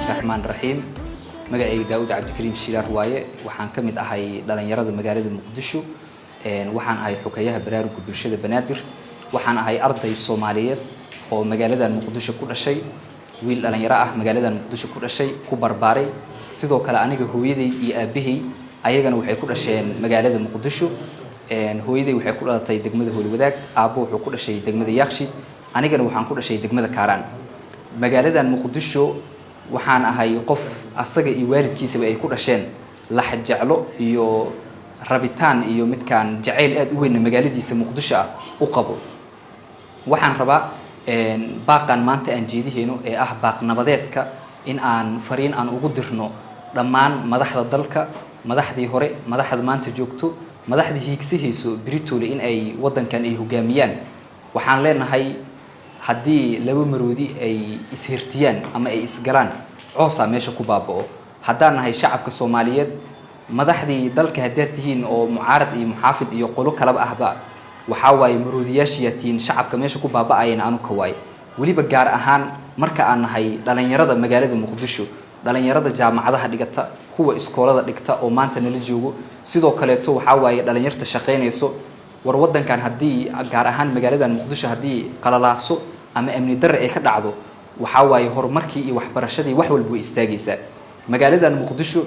الرحمن الرحيم مقعي داود عبد الكريم شيلار هواية وحان كمد أهي دلنيرد مقالة مقدشو وحان أهي حكاياها برارو كبرشة بنادر وحان أهي أرضي الصوماليات أو مقالة مقدشو كل شيء ويل دلنيرة مقالة مقدشو كل شيء كبر باري sidoo kale aniga hooyaday iyo aabahay ayagana waxay ku dhasheen magaalada Muqdisho hooyaday waxay ku dhalatay degmada Howlwadaag aabbo wuxuu ku dhashay degmada Yaaqshi anigana waxaan ku dhashay degmada Kaaraan magaalada Muqdisho waxaan ahay qof asaga iyo waalidkiisa ay ku dhasheen la xajaclo iyo rabitaan iyo midkaan jacayl aad u weyn magaaladiisa Muqdisho u qabo waxaan rabaa baaqan maanta aan jeedihayno ee ah baaq nabadeedka in aan fariin aan ugu dirno dhammaan madaxda dalka madaxdii hore madaxda maanta joogto madaxdii hiigsihiisu Britoli in ay wadankan ay hogaamiyaan waxaan leenahay haddii laba maroodi ay ishirtiyaan ama ay isgalaan coosa meesha ku baabao haddaan nahay shacabka Soomaaliyeed madaxdii dalka haddaad tihiin oo mucaarad iyo muxaafid iyo qolo kalaba ahba waxa waaye maroodiyaashiyatiin shacabka meesha ku baaba'ayna aanu ka waay waliba gaar ahaan marka aan nahay dhalinyarada magaalada Muqdisho dhalinyarada jaamacadaha dhigata kuwa iskoolada dhigta oo maanta nala joogo sidoo kale waxa waaye dhalinyarta shaqeynayso war wadankan hadii gaar ahaan magaalada Muqdisho hadii qalalaaso ama amni darro ay ka dhacdo waxa waaye horumarkii iyo waxbarashadii wax walba istaagaysa magaalada Muqdisho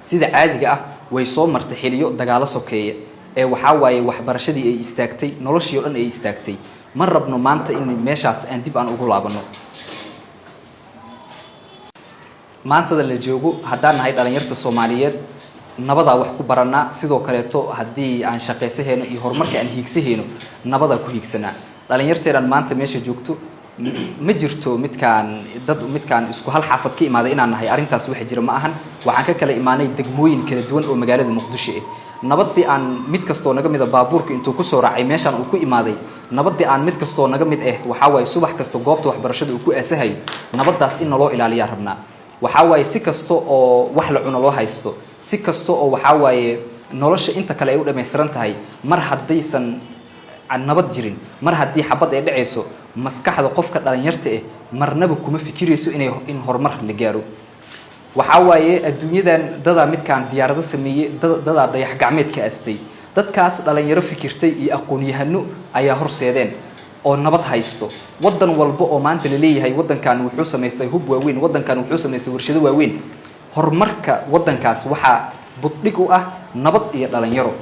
sida caadiga ah way soo martay xiliyo dagaalo sokeeye ee waxa waaye waxbarashadii ay istaagtay noloshii oo dhan ay istaagtay ma rabno maanta in meeshaas aan dib aan ugu laabano maanta la joogo haddaan nahay dhalinyarta Soomaaliyeed nabada wax ku baranaa sidoo kale hadii aan shaqeysahayno iyo horumarka aan hiigsaheeno nabada ku hiigsanaa dhalinyarteedan maanta meesha joogto ma jirto midkaan isku hal xaafad ka imaaday inaan nahay arintaas wax jira ma ahan waxaan ka kala imaanay degmooyin kala duwan oo magaalada Muqdisho nabadii aan mid kasto naga mid baabuurka intuu ku soo raacay meeshan uu ku imaaday nabadii aan mid kasto naga mid waxa way subax kasto goobta waxbarashada uu ku aasahay nabadaas in loo ilaaliyo rabnaa waxa way si kasto oo wax la cuno loo haysto si kasto oo waxa way nolosha inta kale ay u dhameystiran tahay mar hadaysan nabad jirin mar hadii xabad ay dhaceyso maskaxda qofka dhalinyarta marnaba kuma fikirayso in horumar la gaaro waxa waaye adduunyadan dada midkaan diyaarado sameeyay dada dayax gacmeedka astay dadkaas dhalinyaro fikirtay iyo aqoon-yahano ayaa horseedeen oo nabad haysto wadan walba oo maanta la leeyahay wadankan wuxuu sameystay hub waaweyn wadankan wuxuu sameystay warshado waaweyn horumarka wadankaas waxa buddhig u ah nabad iyo dhalinyaro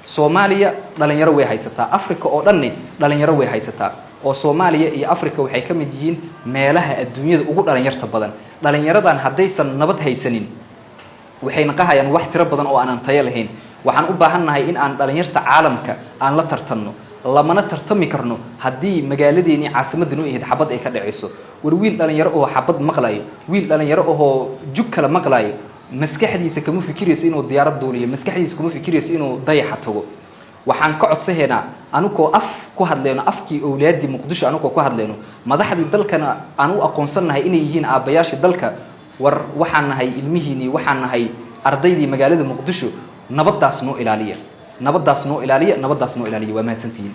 Soomaaliya dhalinyaro way haysataa Afrika oo dhan dhalinyaro way haysataa oo Soomaaliya iyo Afrika waxay ka mid yihiin meelaha adduunyada ugu dhalinyarta badan dhalinyaradan hadaysan nabad haysanin waxay naqahayaan wax tiro badan oo aan tayo lahayn waxaan u baahanahay in aan dhalinyarta caalamka aan la tartanno lamana tartami karno hadii magaaladeeni caasimaddu u yahay xabad ay ka dhacayso war wiil dhalinyaro oo xabad maqlayo wiil dhalinyaro oo jug kala maqlayo maskaxdiisa kama fikirayso inuu diyaarad duuliyo maskaxdiisa kuma fikirayso inuu dayax tago waxaan ka codsaheena anukoo af ku hadleeno afkii awlaadii Muqdisho anukoo ku hadleeno madaxdii dalkana aan u aqoonsanahay inay yihiin aabayaashii dalka war waxaan nahay ilmihiini waxaan nahay ardaydii magaalada Muqdisho nabadaas noo ilaaliya waa mahadsantihiin